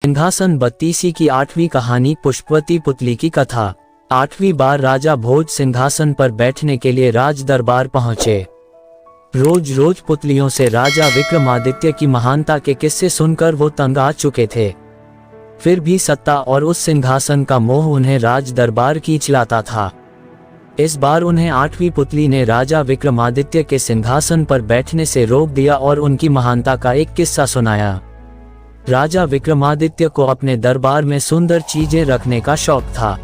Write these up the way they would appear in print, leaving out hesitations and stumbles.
सिंहासन बत्तीसी की 8वीं कहानी पुष्पवती पुतली की कथा। 8वीं बार राजा भोज सिंहासन पर बैठने के लिए राज दरबार पहुंचे। रोज रोज पुतलियों से राजा विक्रमादित्य की महानता के किस्से सुनकर वो तंग आ चुके थे। फिर भी सत्ता और उस सिंहासन का मोह उन्हें राज दरबार खींच लाता था। इस बार उन्हें 8वीं पुतली ने राजा विक्रमादित्य के सिंहासन पर बैठने से रोक दिया और उनकी महानता का एक किस्सा सुनाया। राजा विक्रमादित्य को अपने दरबार में सुंदर चीजें रखने का शौक था।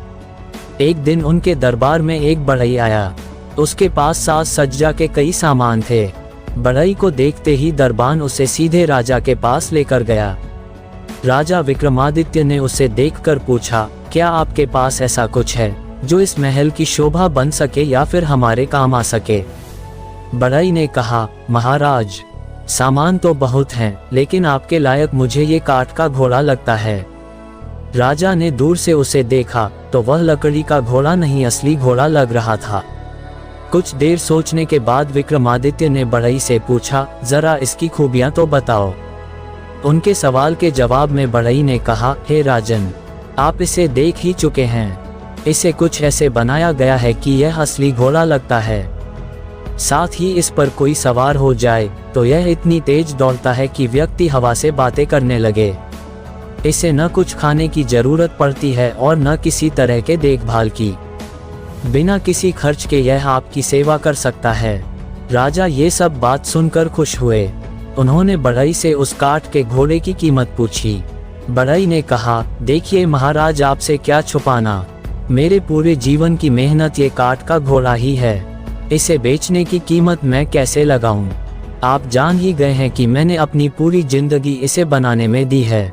एक दिन उनके दरबार में एक बढ़ई आया। उसके पास साज सज्जा के कई सामान थे। बढ़ई को देखते ही दरबान उसे सीधे राजा के पास लेकर गया। राजा विक्रमादित्य ने उसे देखकर पूछा, क्या आपके पास ऐसा कुछ है जो इस महल की शोभा बन सके या फिर हमारे काम आ सके? बढ़ई ने कहा, महाराज, सामान तो बहुत हैं, लेकिन आपके लायक मुझे ये काठ का घोड़ा लगता है। राजा ने दूर से उसे देखा तो वह लकड़ी का घोड़ा नहीं असली घोड़ा लग रहा था। कुछ देर सोचने के बाद विक्रमादित्य ने बढ़ई से पूछा, जरा इसकी खूबियां तो बताओ। उनके सवाल के जवाब में बढ़ई ने कहा, हे राजन, आप इसे देख ही चुके हैं। इसे कुछ ऐसे बनाया गया है कि यह असली घोड़ा लगता है। साथ ही इस पर कोई सवार हो जाए तो यह इतनी तेज दौड़ता है कि व्यक्ति हवा से बातें करने लगे। इसे न कुछ खाने की जरूरत पड़ती है और न किसी तरह के देखभाल की। बिना किसी खर्च के यह आपकी सेवा कर सकता है। राजा ये सब बात सुनकर खुश हुए। उन्होंने बढ़ई से उस काठ के घोड़े की कीमत पूछी। बढ़ई ने कहा, देखिए महाराज, आपसे क्या छुपाना, मेरे पूरे जीवन की मेहनत ये काठ का घोड़ा ही है। इसे बेचने की कीमत मैं कैसे लगाऊं? आप जान ही गए हैं कि मैंने अपनी पूरी जिंदगी इसे बनाने में दी है।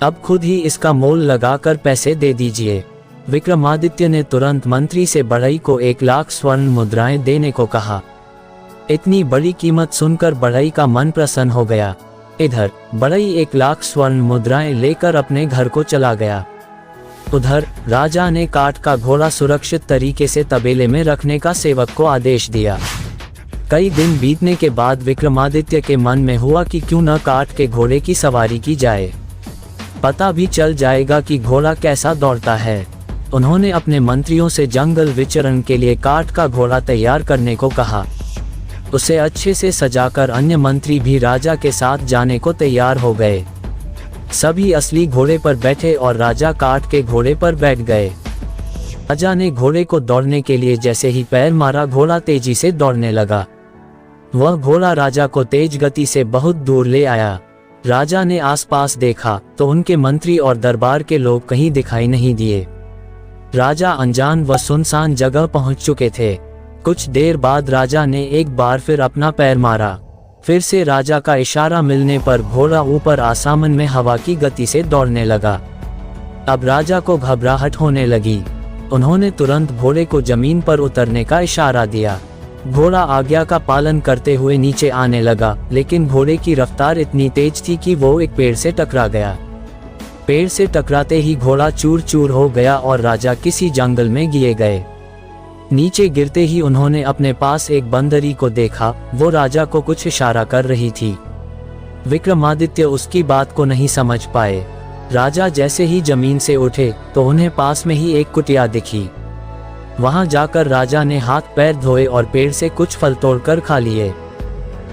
अब खुद ही इसका मोल लगाकर पैसे दे दीजिए। विक्रमादित्य ने तुरंत मंत्री से बढ़ई को 1,00,000 स्वर्ण मुद्राएं देने को कहा। इतनी बड़ी कीमत सुनकर बढ़ई का मन प्रसन्न हो गया। इधर बढ़ई 1,00,000 स्वर्ण मुद्राएं लेकर अपने घर को चला गया। उधर राजा ने काठ का घोड़ा सुरक्षित तरीके से तबेले में रखने का सेवक को आदेश दिया। कई दिन बीतने के बाद विक्रमादित्य के मन में हुआ कि क्यों न काठ के घोड़े की सवारी की जाए, पता भी चल जाएगा कि घोड़ा कैसा दौड़ता है। उन्होंने अपने मंत्रियों से जंगल विचरण के लिए काठ का घोड़ा तैयार करने को कहा। उसे अच्छे से सजाकर अन्य मंत्री भी राजा के साथ जाने को तैयार हो गए। सभी असली घोड़े पर बैठे और राजा काठ के घोड़े पर बैठ गए। राजा ने घोड़े को दौड़ने के लिए जैसे ही पैर मारा, घोड़ा तेजी से दौड़ने लगा। वह घोड़ा राजा को तेज गति से बहुत दूर ले आया। राजा ने आसपास देखा तो उनके मंत्री और दरबार के लोग कहीं दिखाई नहीं दिए। राजा अनजान व सुनसान जगह पहुंच चुके थे। कुछ देर बाद राजा ने एक बार फिर अपना पैर मारा। फिर से राजा का इशारा मिलने पर घोड़ा ऊपर आसमान में हवा की गति से दौड़ने लगा। अब राजा को घबराहट होने लगी। उन्होंने तुरंत घोड़े को जमीन पर उतरने का इशारा दिया। घोड़ा आज्ञा का पालन करते हुए नीचे आने लगा, लेकिन घोड़े की रफ्तार इतनी तेज थी कि वो एक पेड़ से टकरा गया। पेड़ से टकराते ही घोड़ा चूर चूर हो गया और राजा किसी जंगल में गिर गए। नीचे गिरते ही उन्होंने अपने पास एक बंदरी को देखा। वो राजा को कुछ इशारा कर रही थी। विक्रमादित्य उसकी बात को नहीं समझ पाए। राजा जैसे ही जमीन से उठे तो उन्हें पास में ही एक कुटिया दिखी। वहां जाकर राजा ने हाथ पैर धोए और पेड़ से कुछ फल तोड़कर खा लिए।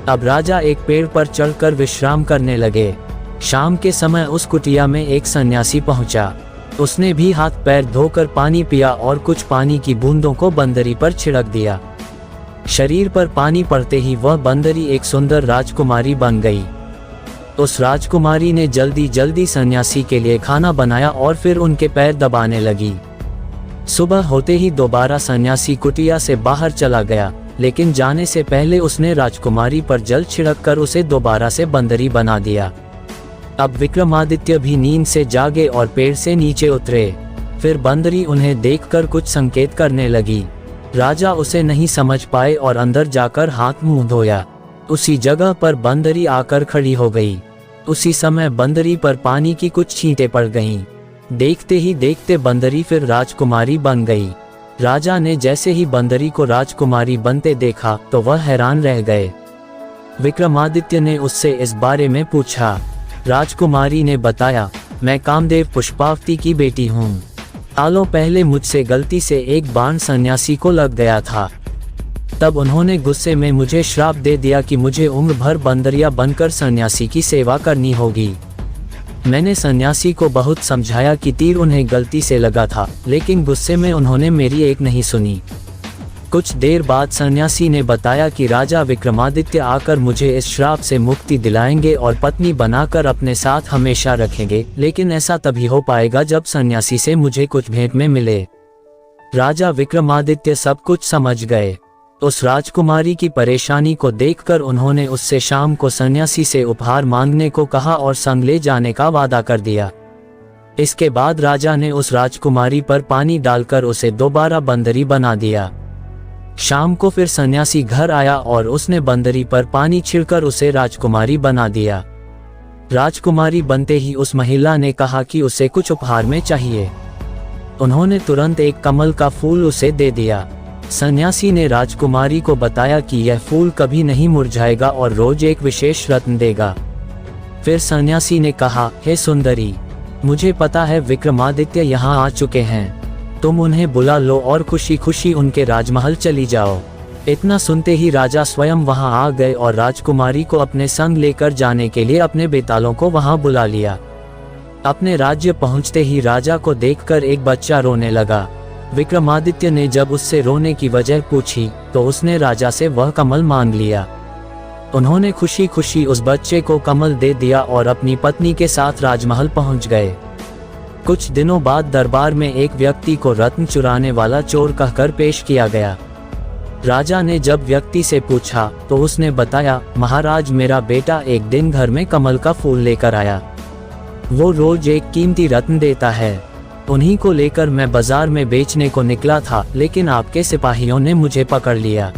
अब राजा एक पेड़ पर चढ़कर विश्राम करने लगे। शाम के समय उस कुटिया में एक सन्यासी पहुंचा। उसने भी हाथ पैर धोकर पानी पिया और कुछ पानी की बूंदों को बंदरी पर छिड़क दिया। शरीर पर पानी पड़ते ही वह बंदरी एक सुंदर राजकुमारी बन गई। उस राजकुमारी ने जल्दी जल्दी सन्यासी के लिए खाना बनाया और फिर उनके पैर दबाने लगी। सुबह होते ही दोबारा सन्यासी कुटिया से बाहर चला गया, लेकिन जाने से पहले उसने राजकुमारी पर जल छिड़ककर उसे दोबारा से बंदरी बना दिया। अब विक्रमादित्य भी नींद से जागे और पेड़ से नीचे उतरे। फिर बंदरी उन्हें देखकर कुछ संकेत करने लगी। राजा उसे नहीं समझ पाए और अंदर जाकर हाथ मुंह धोया। उसी जगह पर बंदरी आकर खड़ी हो गई। उसी समय बंदरी पर पानी की कुछ छींटें पड़ गईं। देखते ही देखते बंदरी फिर राजकुमारी बन गई। राजा ने जैसे ही बंदरी को राजकुमारी बनते देखा तो वह हैरान रह गए। विक्रमादित्य ने उससे इस बारे में पूछा। राजकुमारी ने बताया, मैं कामदेव पुष्पावती की बेटी हूँ। सालों पहले मुझसे गलती से एक बाण सन्यासी को लग गया था। तब उन्होंने गुस्से में मुझे श्राप दे दिया कि मुझे उम्र भर बंदरिया बनकर सन्यासी की सेवा करनी होगी। मैंने सन्यासी को बहुत समझाया कि तीर उन्हें गलती से लगा था, लेकिन गुस्से में उन्होंने मेरी एक नहीं सुनी। कुछ देर बाद सन्यासी ने बताया कि राजा विक्रमादित्य आकर मुझे इस श्राप से मुक्ति दिलाएंगे और पत्नी बनाकर अपने साथ हमेशा रखेंगे, लेकिन ऐसा तभी हो पाएगा जब सन्यासी से मुझे कुछ भेंट में मिले। राजा विक्रमादित्य सब कुछ समझ गए। उस राजकुमारी की परेशानी को देखकर उन्होंने उससे शाम को सन्यासी से उपहार मांगने को कहा और संग ले जाने का वादा कर दिया। इसके बाद राजा ने उस राजकुमारी पर पानी डालकर उसे दोबारा बंदरी बना दिया। शाम को फिर सन्यासी घर आया और उसने बंदरी पर पानी छिड़कर उसे राजकुमारी बना दिया। राजकुमारी बनते ही उस महिला ने कहा कि उसे कुछ उपहार में चाहिए। उन्होंने तुरंत एक कमल का फूल उसे दे दिया। सन्यासी ने राजकुमारी को बताया कि यह फूल कभी नहीं मुरझाएगा और रोज एक विशेष रत्न देगा। फिर सन्यासी ने कहा, हे सुंदरी, मुझे पता है विक्रमादित्य यहाँ आ चुके हैं, तुम उन्हें बुला लो और खुशी खुशी उनके राजमहल चली जाओ। इतना सुनते ही राजा स्वयं वहां आ गए और राजकुमारी को अपने संग लेकर जाने के लिए अपने बेतालों को वहां बुला लिया। अपने राज्य पहुंचते ही राजा को देखकर एक बच्चा रोने लगा। विक्रमादित्य ने जब उससे रोने की वजह पूछी तो उसने राजा से वह कमल मांग लिया। उन्होंने खुशी खुशी उस बच्चे को कमल दे दिया और अपनी पत्नी के साथ राजमहल पहुंच गए। कुछ दिनों बाद दरबार में एक व्यक्ति को रत्न चुराने वाला चोर कहकर पेश किया गया। राजा ने जब व्यक्ति से पूछा तो उसने बताया, महाराज, मेरा बेटा एक दिन घर में कमल का फूल लेकर आया। वो रोज एक कीमती रत्न देता है। उन्हीं को लेकर मैं बाजार में बेचने को निकला था, लेकिन आपके सिपाहियों ने मुझे पकड़ लिया।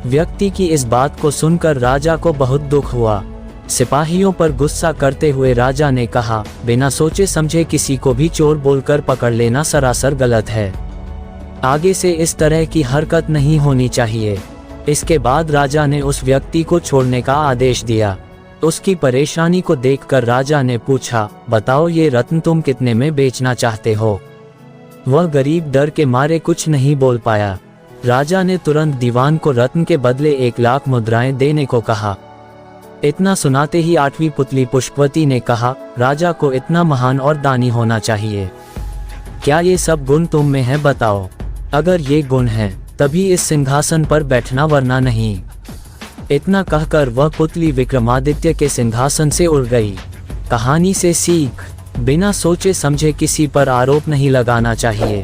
व्यक्ति की इस बात को सुनकर राजा को बहुत दुख हुआ। सिपाहियों पर गुस्सा करते हुए राजा ने कहा, बिना सोचे समझे किसी को भी चोर बोलकर पकड़ लेना सरासर गलत है। आगे से इस तरह की हरकत नहीं होनी चाहिए। इसके बाद राजा ने उस व्यक्ति को छोड़ने का आदेश दिया। उसकी परेशानी को देखकर राजा ने पूछा, बताओ ये रत्न तुम कितने में बेचना चाहते हो? वह गरीब डर के मारे कुछ नहीं बोल पाया। राजा ने तुरंत दीवान को रत्न के बदले 1 लाख मुद्राएं देने को कहा। इतना सुनाते ही 8वीं पुतली पुष्पवती ने कहा, राजा को इतना महान और दानी होना चाहिए। क्या ये सब गुण तुम में है? बताओ। अगर ये गुण हैं, तभी इस सिंहासन पर बैठना, वरना नहीं। इतना कहकर वह पुतली विक्रमादित्य के सिंहासन से उड़ गई। कहानी से सीख, बिना सोचे समझे किसी पर आरोप नहीं लगाना चाहिए।